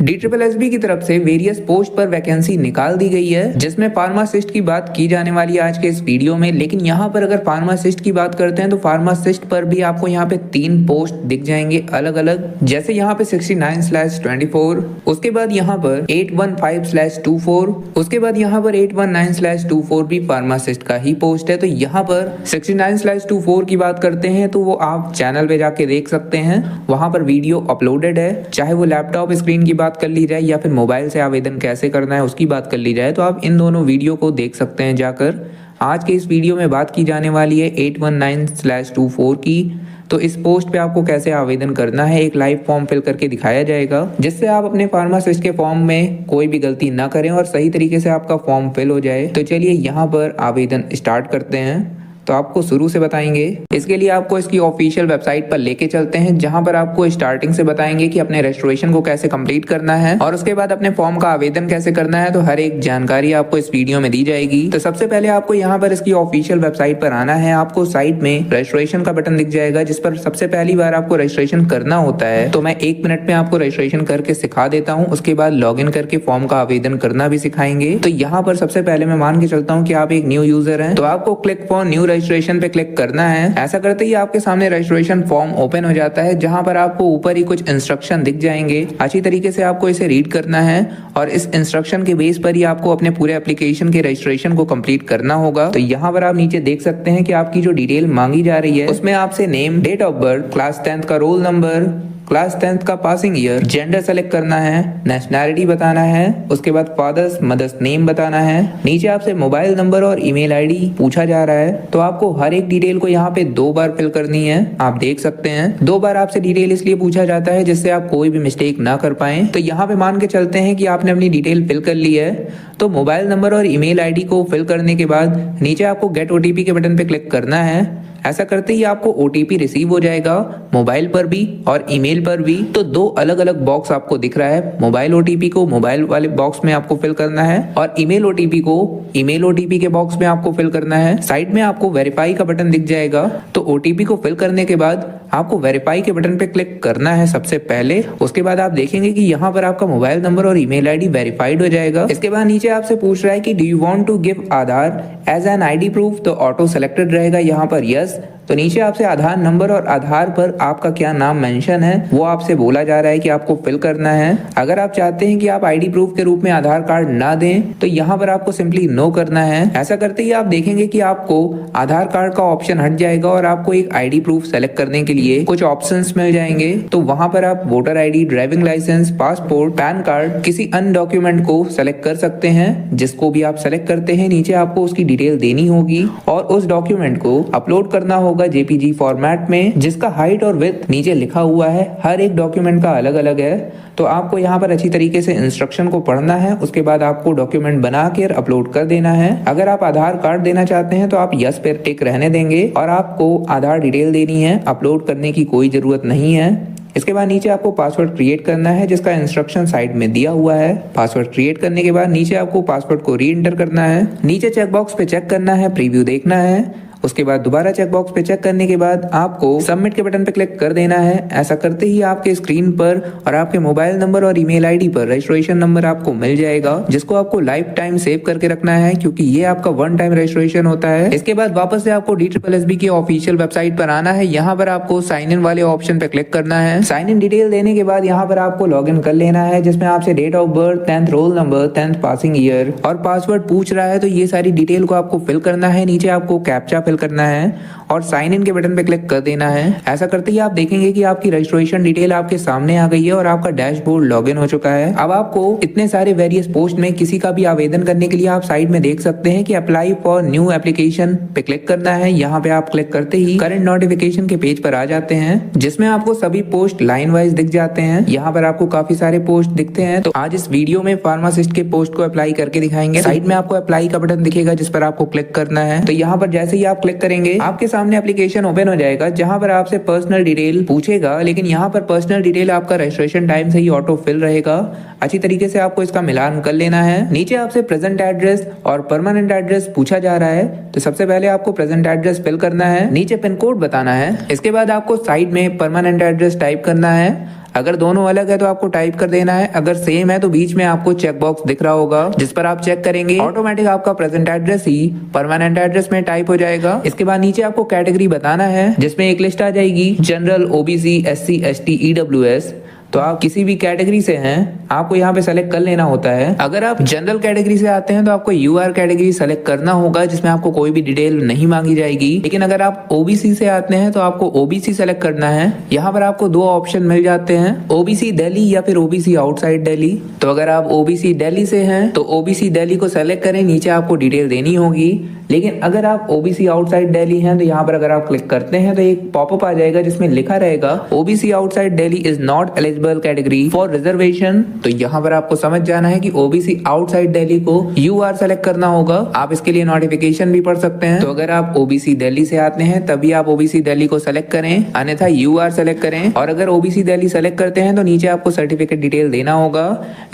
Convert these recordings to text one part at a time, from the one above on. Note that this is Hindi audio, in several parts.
DSSB की तरफ से वेरियस पोस्ट पर वैकेंसी निकाल दी गई है, जिसमें फार्मासिस्ट की बात की जाने वाली है आज के इस वीडियो में। लेकिन यहाँ पर अगर फार्मासिस्ट की बात करते हैं तो फार्मासिस्ट पर भी आपको यहाँ पे 3 पोस्ट दिख जाएंगे अलग अलग, जैसे यहाँ पे 69/24, उसके बाद यहाँ पर 815/24, उसके बाद यहाँ पर 819/24 भी फार्मासिस्ट का ही पोस्ट है। तो यहाँ पर 69/24 की बात करते हैं तो वो आप चैनल पे जाके देख सकते हैं, वहां पर वीडियो अपलोडेड है। चाहे वो लैपटॉप स्क्रीन की बात कर ली जाए या फिर मोबाइल से आवेदन कैसे करना है उसकी बात कर ली जाए, तो आप इन दोनों वीडियो को देख सकते हैं जाकर। आज के इस वीडियो में बात की जाने वाली है 819/24 की। तो इस पोस्ट पे आपको कैसे आवेदन करना है, एक लाइव फॉर्म फिल करके दिखाया जाएगा, जिससे आप अपने फार्मासिस्ट के फॉर्म में कोई भी गलती ना करें और सही तरीके से आपका फॉर्म फिल हो जाए। तो चलिए यहाँ पर आवेदन स्टार्ट करते हैं। तो आपको शुरू से बताएंगे, इसके लिए आपको इसकी ऑफिशियल वेबसाइट पर लेके चलते हैं, जहां पर आपको स्टार्टिंग से बताएंगे कि अपने रजिस्ट्रेशन को कैसे कंप्लीट करना है और उसके बाद अपने फॉर्म का आवेदन कैसे करना है। तो हर एक जानकारी आपको इस वीडियो में दी जाएगी। तो सबसे पहले आपको यहाँ पर इसकी ऑफिशियल वेबसाइट पर आना है। आपको साइड में रजिस्ट्रेशन का बटन दिख जाएगा, जिस पर सबसे पहली बार आपको रजिस्ट्रेशन करना होता है। तो मैं 1 मिनट में आपको रजिस्ट्रेशन करके सिखा देता हूँ, उसके बाद लॉग इन करके फॉर्म का आवेदन करना भी सिखाएंगे। तो यहाँ पर सबसे पहले मैं मान के चलता हूँ कि आप एक न्यू यूजर हैं, तो आपको क्लिक फॉर न्यू रजिस्ट्रेशन पे क्लिक करना है। ऐसा करते ही आपके सामने रजिस्ट्रेशन फॉर्म ओपन हो जाता है, जहां पर आपको ऊपर ही कुछ इंस्ट्रक्शन दिख जाएंगे। अच्छी तरीके से आपको इसे रीड करना है और इस इंस्ट्रक्शन के बेस पर ही आपको अपने पूरे एप्लीकेशन के रजिस्ट्रेशन को कंप्लीट करना होगा। तो यहाँ पर आप नीचे देख सकते हैं कि आपकी जो डिटेल मांगी जा रही है उसमें आपसे name, date of birth, class 10th का रोल नंबर, क्लास 10th का पासिंग ईयर, जेंडर सेलेक्ट करना है, नेशनैलिटी बताना है, उसके बाद फादर्स मदर्स नेम बताना है। नीचे आपसे मोबाइल नंबर और ईमेल आईडी पूछा जा रहा है। तो आपको हर एक डिटेल को यहाँ पे 2 बार फिल करनी है। आप देख सकते हैं 2 बार आपसे डिटेल इसलिए पूछा जाता है जिससे आप कोई भी मिस्टेक ना कर पाए। तो यहाँ पे मान के चलते हैं कि आपने अपनी डिटेल फिल कर ली है। तो मोबाइल नंबर और ईमेल आईडी को फिल करने के बाद नीचे आपको गेट ओटीपी के बटन पे क्लिक करना है। ऐसा करते ही आपको ओटीपी रिसीव हो जाएगा, मोबाइल पर भी और ईमेल पर भी। तो 2 अलग अलग बॉक्स आपको दिख रहा है। मोबाइल ओटीपी को मोबाइल वाले बॉक्स में आपको फिल करना है और ईमेल ओटीपी को ईमेल ओटीपी के बॉक्स में आपको फिल करना है। साइड में आपको वेरीफाई का बटन दिख जाएगा। तो ओटीपी को फिल करने के बाद आपको वेरीफाई के बटन पे क्लिक करना है सबसे पहले। उसके बाद आप देखेंगे कि यहाँ पर आपका मोबाइल नंबर और ईमेल आईडी वेरीफाइड हो जाएगा। इसके बाद नीचे आपसे पूछ रहा है कि do you want to give Aadhaar as an ID proof, तो ऑटो सेलेक्टेड रहेगा यहाँ पर यस। तो नीचे आपसे आधार नंबर और आधार पर आपका क्या नाम मेंशन है वो आपसे बोला जा रहा है कि आपको फिल करना है। अगर आप चाहते हैं कि आप आईडी प्रूफ के रूप में आधार कार्ड ना दें तो यहाँ पर आपको सिंपली नो करना है। ऐसा करते ही आप देखेंगे कि आपको आधार कार्ड का ऑप्शन हट जाएगा और आपको एक आईडी प्रूफ सेलेक्ट करने के लिए कुछ ऑप्शंस मिल जाएंगे। तो वहां पर आप voter ID, driving licence, passport, PAN card, किसी अन्य डॉक्यूमेंट को सेलेक्ट कर सकते हैं। जिसको भी आप सेलेक्ट करते हैं नीचे आपको उसकी डिटेल देनी होगी और उस डॉक्यूमेंट को अपलोड करना होगा जेपीजी फॉर्मेट में, जिसका हाइट और विड्थ नीचे लिखा हुआ है। हर एक डॉक्यूमेंट का अलग अलग है। तो आपको यहाँ पर अच्छी तरीके से इंस्ट्रक्शन को पढ़ना है, उसके बाद आपको डॉक्यूमेंट बना कर अपलोड कर देना है। अगर आप आधार कार्ड देना चाहते हैं तो आप यस पे टिक रहने देंगे और आपको आधार डिटेल देनी है, अपलोड करने की कोई जरूरत नहीं है। इसके बाद नीचे आपको पासवर्ड क्रिएट करना है, जिसका इंस्ट्रक्शन साइड में दिया हुआ है। पासवर्ड क्रिएट करने के बाद नीचे आपको पासवर्ड को री एंटर करना है। नीचे चेकबॉक्स पे चेक करना है, प्रीव्यू देखना है। उसके बाद दोबारा चेकबॉक्स पे चेक करने के बाद आपको सबमिट के बटन पे क्लिक कर देना है। ऐसा करते ही आपके स्क्रीन पर और आपके मोबाइल नंबर और ईमेल आईडी पर रजिस्ट्रेशन नंबर आपको मिल जाएगा, जिसको आपको लाइफ टाइम सेव करके रखना है, क्योंकि ये आपका 1 टाइम रजिस्ट्रेशन होता है। इसके बाद वापस से आपको DSSB की ऑफिशियल वेबसाइट पर आना है। यहाँ पर आपको साइन इन वाले ऑप्शन पे क्लिक करना है। साइन इन डिटेल देने के बाद यहाँ पर आपको लॉग इन कर लेना है, जिसमें आपसे date of birth, 10th roll number, 10th passing year और पासवर्ड पूछ रहा है। तो ये सारी डिटेल को आपको फिल करना है। नीचे आपको कैप्चा फिल करना है और साइन इन के बटन पे क्लिक कर देना है। ऐसा करते ही आप देखेंगे कि आपकी रजिस्ट्रेशन डिटेल आपके सामने आ गई है और आपका डैशबोर्ड लॉगिन हो चुका है। अब आपको इतने सारे वेरियस पोस्ट में किसी का भी आवेदन करने के लिए आप साइड में देख सकते हैं कि अप्लाई फॉर न्यू एप्लीकेशन पे क्लिक करना है। यहाँ पे आप क्लिक करते ही करंट नोटिफिकेशन के पेज पर आ जाते हैं, जिसमें आपको सभी पोस्ट लाइन वाइज दिख जाते हैं। यहाँ पर आपको काफी सारे पोस्ट दिखते हैं। तो आज इस वीडियो में फार्मासिस्ट के पोस्ट को अप्लाई करके दिखाएंगे। साइड में आपको अप्लाई का बटन दिखेगा, जिस पर आपको क्लिक करना है। तो यहाँ पर जैसे ही आप क्लिक करेंगे आपके सामने एप्लीकेशन ओपन हो जाएगा, जहां पर आपसे पर्सनल डिटेल पूछेगा। लेकिन यहाँ पर पर्सनल डिटेल आपका रजिस्ट्रेशन टाइम से ही ऑटो फिल रहेगा। अच्छी तरीके से आपको इसका मिलान कर लेना है। नीचे आपसे प्रेजेंट एड्रेस और परमानेंट एड्रेस पूछा जा रहा है। तो सबसे पहले आपको प्रेजेंट एड्रेस फिल करना है, नीचे पिन कोड बताना है। इसके बाद आपको साइड में परमानेंट एड्रेस टाइप करना है। अगर दोनों अलग है तो आपको टाइप कर देना है, अगर सेम है तो बीच में आपको चेक बॉक्स दिख रहा होगा जिस पर आप चेक करेंगे, ऑटोमेटिक आपका प्रेजेंट एड्रेस ही परमानेंट एड्रेस में टाइप हो जाएगा। इसके बाद नीचे आपको कैटेगरी बताना है जिसमें एक लिस्ट आ जाएगी general, OBC, SC, ST, EWS. तो आप किसी भी कैटेगरी से हैं आपको यहाँ पे सेलेक्ट कर लेना होता है। अगर आप जनरल कैटेगरी से आते हैं तो आपको यूआर कैटेगरी सेलेक्ट करना होगा जिसमें आपको कोई भी डिटेल नहीं मांगी जाएगी। लेकिन अगर आप ओबीसी से आते हैं तो आपको ओबीसी सेलेक्ट करना है। यहाँ पर आपको दो ऑप्शन मिल जाते हैं, ओबीसी दिल्ली या फिर ओबीसी आउटसाइड दिल्ली। तो अगर आप ओबीसी दिल्ली से हैं तो ओबीसी दिल्ली को सेलेक्ट करें, नीचे आपको डिटेल देनी होगी। लेकिन अगर आप ओबीसी आउटसाइड दिल्ली हैं तो यहाँ पर अगर आप क्लिक करते हैं तो एक पॉपअप आ जाएगा जिसमें लिखा रहेगा OBC outside Delhi is not eligible category for reservation. तो यहाँ पर आपको समझ जाना है कि ओबीसी आउटसाइड दिल्ली को यूआर सेलेक्ट करना होगा। आप इसके लिए नोटिफिकेशन भी पढ़ सकते हैं। तो अगर आप ओबीसी दिल्ली से आते हैं तभी आप ओबीसी दिल्ली को सेलेक्ट करें, अन्यथा यूआर सेलेक्ट करें। और अगर ओबीसी दिल्ली सेलेक्ट करते हैं तो नीचे आपको सर्टिफिकेट डिटेल देना होगा।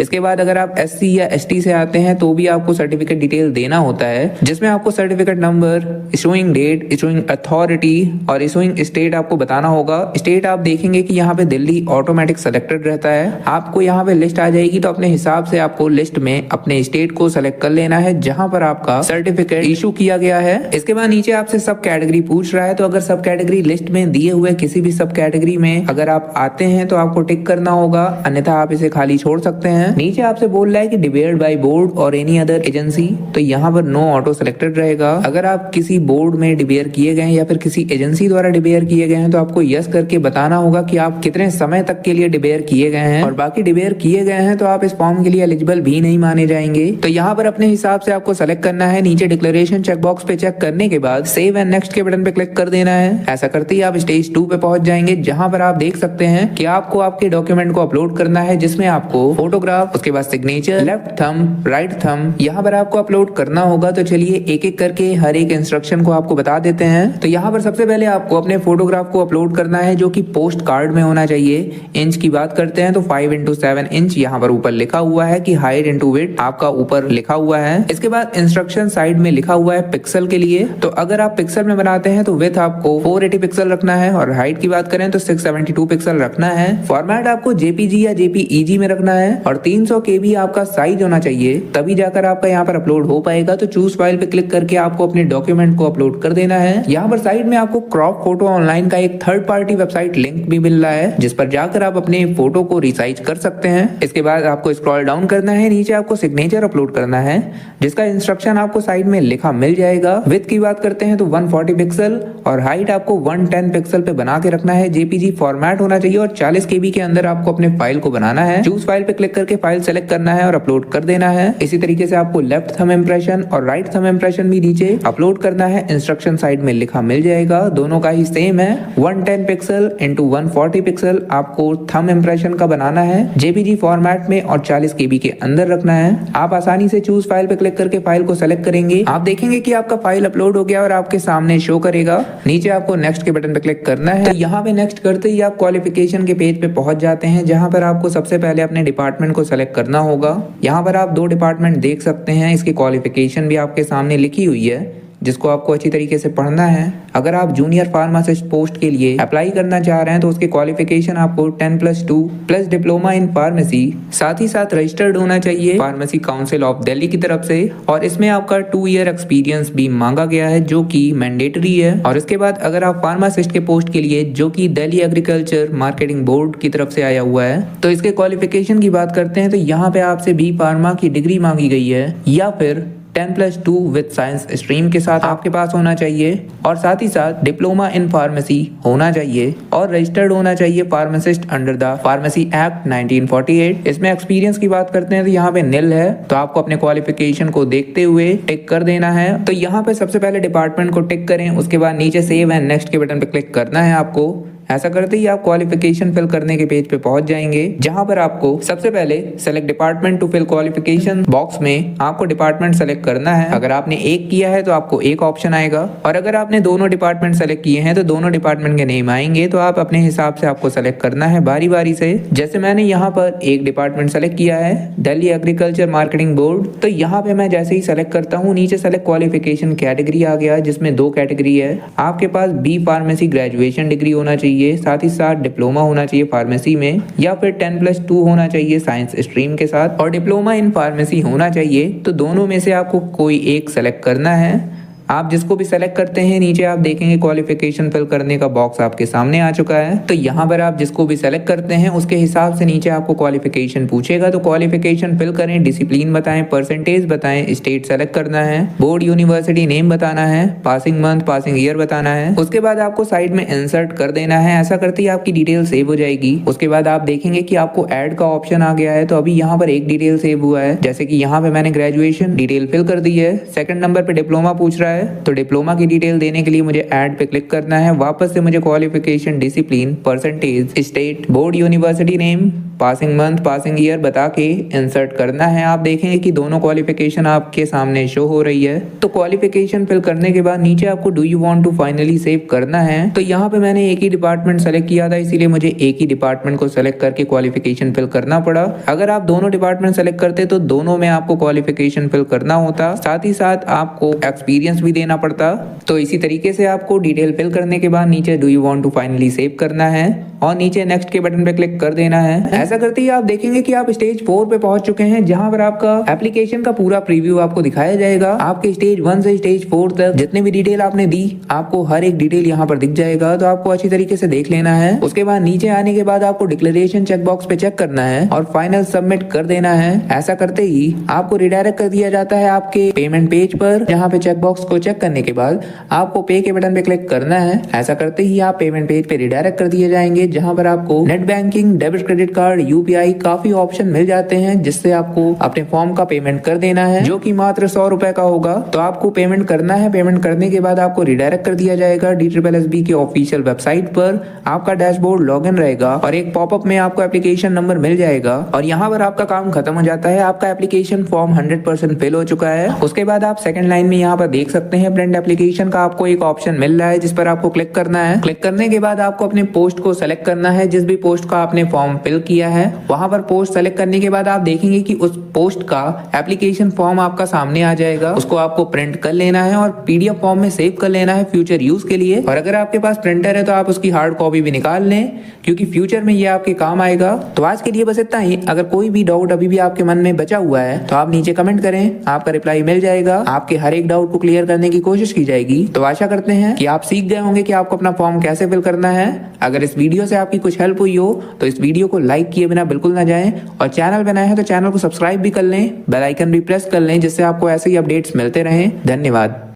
इसके बाद अगर आप एससी या एसटी से आते हैं तो भी आपको सर्टिफिकेट डिटेल देना होता है जिसमें आपको certificate number, issuing date, issuing authority और इशूइंग स्टेट आपको बताना होगा। स्टेट आप देखेंगे कि यहाँ पे दिल्ली ऑटोमेटिक सेलेक्टेड रहता है। आपको यहाँ पे लिस्ट आ जाएगी तो अपने हिसाब से आपको लिस्ट में अपने स्टेट को सेलेक्ट कर लेना है जहां पर आपका सर्टिफिकेट इशू किया गया है। इसके बाद नीचे आपसे सब कैटेगरी पूछ रहा है, तो अगर सब कैटेगरी लिस्ट में दिए हुए किसी भी सब कैटेगरी में अगर आप आते हैं तो आपको टिक करना होगा, अन्यथा आप इसे खाली छोड़ सकते हैं। नीचे आपसे बोल रहा है कि डिबेयर्ड बाय बोर्ड और एनी अदर एजेंसी, तो यहाँ पर नो ऑटो सेलेक्टेड रहेगा। अगर आप किसी बोर्ड में डिबेयर किए गए या फिर किसी एजेंसी द्वारा डिबेयर किए गए हैं तो आपको यस करके बताना होगा कि आप कितने समय तक के लिए डिबेयर किए गए हैं, और बाकी डिबेयर किए गए हैं तो आप इस फॉर्म के लिए एलिजिबल भी नहीं माने जाएंगे। तो यहाँ पर अपने हिसाब से आपको सेलेक्ट करना है। नीचे डिक्लेरेशन चेक बॉक्स पे चेक करने के बाद सेव एंड नेक्स्ट के बटन पे क्लिक कर देना है। ऐसा करते ही आप स्टेज 2 पे पहुंच जाएंगे जहां पर आप देख सकते हैं कि आपको आपके डॉक्यूमेंट को अपलोड करना है जिसमें आपको फोटोग्राफ, उसके बाद signature, left thumb, right thumb यहाँ पर आपको अपलोड करना होगा। तो चलिए एक एक करके हर एक इंस्ट्रक्शन को आपको बता देते हैं। तो यहाँ पर सबसे पहले आपको अपने फोटोग्राफ को अपलोड करना है जो कि पोस्ट कार्ड में होना चाहिए। इंच की बात करते हैं तो 5x7 इंच यहाँ पर ऊपर लिखा हुआ है कि हाइट इंटू विड्थ आपका ऊपर लिखा हुआ है। इसके बाद इंस्ट्रक्शन साइड में लिखा हुआ है पिक्सल के लिए। तो अगर आप पिक्सल में बनाते हैं तो विड्थ आपको 480 पिक्सल रखना है और हाइट की बात करें तो 672 पिक्सल रखना है। फॉर्मेट आपको जेपीजी या जेपीईजी में रखना है और 300 KB आपका साइज होना चाहिए, तभी जाकर आपका यहाँ पर अपलोड हो पाएगा। तो चूज फाइल पे क्लिक करके आपको अपने डॉक्यूमेंट को अपलोड कर देना है। यहाँ पर साइड में आपको क्रॉप फोटो ऑनलाइन का एक थर्ड पार्टी वेबसाइट लिंक भी मिल रहा है जिस पर जाकर आप अपने फोटो को रिसाइज कर सकते हैं। इसके बाद आपको स्क्रॉल डाउन करना है, नीचे आपको सिग्नेचर अपलोड करना है जिसका इंस्ट्रक्शन आपको साइड में लिखा मिल जाएगा। विड्थ की बात करते हैं तो 140 पिक्सल और हाइट आपको 110 पिक्सल पे बना के रखना है। जेपीजी फॉर्मेट होना चाहिए और 40 KB के अंदर आपको अपने फाइल को बनाना है। चूज फाइल पे क्लिक करके फाइल सेलेक्ट करना है और अपलोड कर देना है। इसी तरीके से आपको लेफ्ट थंब इम्प्रेशन और राइट थंब इम्प्रेशन भी नीचे अपलोड करना है। इंस्ट्रक्शन साइड में लिखा मिल जाएगा, दोनों का ही सेम है। 110 पिक्सल इंटू 140 पिक्सल आपको थंब इम्प्रेशन का बनाना है जेपीजी फॉर्मेट में और 40 KB के अंदर रखना है। आप आसानी से चूज फाइल पे क्लिक करके फाइल को सेलेक्ट करेंगे, आप देखेंगे कि आपका फाइल अपलोड हो गया और आपके सामने शो करेगा। नीचे आपको नेक्स्ट के बटन पे क्लिक करना है। तो यहाँ पे नेक्स्ट करते ही आप क्वालिफिकेशन के पेज पे पहुंच जाते हैं जहां पर आपको सबसे पहले अपने डिपार्टमेंट को सेलेक्ट करना होगा। यहाँ पर आप 2 डिपार्टमेंट देख सकते हैं, इसकी क्वालिफिकेशन भी आपके सामने लिखी हुई है जिसको आपको अच्छी तरीके से पढ़ना है। अगर आप जूनियर फार्मासिस्ट पोस्ट के लिए अप्लाई करना चाह रहे हैं तो उसकी क्वालिफिकेशन आपको 10+2 प्लस डिप्लोमा इन फार्मेसी, साथ ही साथ रजिस्टर्ड होना चाहिए फार्मेसी काउंसिल ऑफ दिल्ली की तरफ से, और इसमें आपका 2 ईयर एक्सपीरियंस भी मांगा गया है जो कि मैंडेटरी है। और इसके बाद अगर आप फार्मासिस्ट के पोस्ट के लिए जो कि दिल्ली एग्रीकल्चर मार्केटिंग बोर्ड की तरफ से आया हुआ है, तो इसके क्वालिफिकेशन की बात करते हैं तो यहाँ पे आपसे बी फार्मा की डिग्री मांगी गई है या फिर 10+2 विद साइंस स्ट्रीम के साथ आपके पास होना चाहिए, और साथ ही साथ डिप्लोमा इन फार्मेसी होना चाहिए और रजिस्टर्ड होना चाहिए pharmacist under the pharmacy act 1948। इसमें एक्सपीरियंस की बात करते हैं तो यहाँ पे निल है, तो आपको अपने क्वालिफिकेशन को देखते हुए टिक कर देना है। तो यहाँ पे सबसे पहले डिपार्टमेंट को टिक करें, उसके बाद नीचे सेव एंड नेक्स्ट के बटन पे क्लिक करना है आपको। ऐसा करते ही आप क्वालिफिकेशन फिल करने के पेज पे पहुंच जाएंगे जहां पर आपको सबसे पहले select department to fill qualification box में आपको डिपार्टमेंट सेलेक्ट करना है। अगर आपने एक किया है तो आपको एक ऑप्शन आएगा, और अगर आपने दोनों डिपार्टमेंट सेलेक्ट किए हैं तो दोनों डिपार्टमेंट के नेम आएंगे। तो आप अपने हिसाब से आपको सेलेक्ट करना है बारी बारी से। जैसे मैंने यहाँ पर एक डिपार्टमेंट सेलेक्ट किया है दिल्ली एग्रीकल्चर मार्केटिंग बोर्ड, तो यहाँ पे मैं जैसे ही सेलेक्ट करता हूँ नीचे सेलेक्ट क्वालिफिकेशन कैटेगरी आ गया जिसमें 2 कैटेगरी है। आपके पास बी फार्मेसी ग्रेजुएशन डिग्री होना चाहिए चाहिए, साथ ही साथ डिप्लोमा होना चाहिए फार्मेसी में, या फिर 10+2 होना चाहिए साइंस स्ट्रीम के साथ और डिप्लोमा इन फार्मेसी होना चाहिए। तो दोनों में से आपको कोई एक सेलेक्ट करना है। आप जिसको भी सेलेक्ट करते हैं नीचे आप देखेंगे क्वालिफिकेशन फिल करने का बॉक्स आपके सामने आ चुका है। तो यहाँ पर आप जिसको भी सेलेक्ट करते हैं उसके हिसाब से नीचे आपको क्वालिफिकेशन पूछेगा। तो क्वालिफिकेशन फिल करें, डिसिप्लिन बताएं, परसेंटेज बताएं, स्टेट सेलेक्ट करना है, बोर्ड यूनिवर्सिटी नेम बताना है, पासिंग मंथ पासिंग ईयर बताना है। उसके बाद आपको साइड में इंसर्ट कर देना है। ऐसा करते ही आपकी डिटेल सेव हो जाएगी। उसके बाद आप देखेंगे कि आपको ऐड का ऑप्शन आ गया है। तो अभी यहाँ पर एक डिटेल सेव हुआ है, जैसे कि यहाँ पे मैंने ग्रेजुएशन डिटेल फिल कर दी है। सेकंड नंबर पे डिप्लोमा पूछ रहा है, तो डिप्लोमा की डिटेल देने के लिए मुझे ऐड पे क्लिक करना है। वापस से मुझे qualification, discipline, percentage, state, board university name, passing month passing year बता के इंसर्ट करना है। आप देखेंगे कि दोनों क्वालिफिकेशन आपके सामने शो हो रही है। तो क्वालिफिकेशन फिल करने के बाद नीचे आपको do you want to finally save करना है। तो यहाँ पे मैंने एक ही डिपार्टमेंट सेलेक्ट किया था, इसीलिए मुझे एक ही डिपार्टमेंट को सेलेक्ट करके क्वालिफिकेशन फिल करना पड़ा। अगर आप दोनों डिपार्टमेंट सेलेक्ट करते तो दोनों में आपको क्वालिफिकेशन फिल करना होता, साथ ही साथ आपको एक्सपीरियंस भी देना पड़ता। तो इसी तरीके से आपको डिटेल फिल करने के बाद नीचे do you want to finally save करना है और नीचे नेक्स्ट के बटन पे क्लिक कर देना है। ऐसा करते ही आप देखेंगे कि आप स्टेज 4 पे पहुंच चुके हैं, जहां पर आपका एप्लीकेशन का पूरा प्रीव्यू आपको दिखाया जाएगा। आपके स्टेज 1 से स्टेज 4 तक जितने भी डिटेल आपने दी, आपको हर एक डिटेल यहाँ पर दिख जाएगा। तो आपको अच्छी तरीके से देख लेना है। उसके बाद नीचे आने के बाद आपको डिक्लेरेशन चेकबॉक्स पे चेक करना है और फाइनल सबमिट कर देना है। ऐसा करते ही आपको रिडायरेक्ट कर दिया जाता है आपके पेमेंट पेज पर, जहाँ पे चेकबॉक्स को चेक करने के बाद आपको पे के बटन पे क्लिक करना है। ऐसा करते ही आप पेमेंट पेज पे रिडायरेक्ट कर दिए जाएंगे, जहाँ पर आपको net banking, debit credit card, UPI काफी ऑप्शन मिल जाते हैं, जिससे आपको अपने फॉर्म का पेमेंट कर देना है, जो कि मात्र 100 रुपए का होगा। तो आपको पेमेंट करना है। पेमेंट करने के बाद आपको रिडायरेक्ट कर दिया जाएगा DSSB के ऑफिशियल वेबसाइट पर। आपका डैशबोर्ड लॉगिन रहेगा और एक पॉपअप में आपको एप्लीकेशन नंबर मिल जाएगा और यहाँ पर आपका काम खत्म हो जाता है। आपका एप्लीकेशन फॉर्म 100% फिल हो चुका है। उसके बाद आप सेकंड लाइन में यहाँ पर देख सकते हैं प्रिंट एप्लीकेशन का आपको एक ऑप्शन मिल रहा है, जिस पर आपको क्लिक करना है। क्लिक करने के बाद आपको अपने पोस्ट को सेलेक्ट करना है, जिस भी पोस्ट का आपने फॉर्म फिल किया है। वहां पर पोस्ट सेलेक्ट करने के बाद आप देखेंगे कि उस पोस्ट का एप्लीकेशन फॉर्म आपका सामने आ जाएगा। उसको आपको प्रिंट कर लेना है और PDF फॉर्म में सेव कर लेना है फ्यूचर यूज के लिए। और अगर आपके पास प्रिंटर है तो आप उसकी हार्ड कॉपी भी निकाल लें, क्योंकि फ्यूचर में ये आपके काम आएगा। तो आज के लिए बस इतना ही। अगर कोई भी डाउट अभी भी आपके मन में बचा हुआ है तो आप नीचे कमेंट करें, आपका रिप्लाई मिल जाएगा। आपके हर एक डाउट को क्लियर करने की कोशिश की जाएगी। तो आशा करते हैं कि आप सीख गए होंगे कि आपको अपना फॉर्म कैसे फिल करना है। अगर इस वीडियो से आपकी कुछ हेल्प हुई हो तो इस वीडियो को लाइक किए बिना बिल्कुल ना जाएं और चैनल बनाए हैं तो चैनल को सब्सक्राइब भी कर लें, बेल आइकन भी प्रेस कर लें, जिससे आपको ऐसे ही अपडेट्स मिलते रहें। धन्यवाद।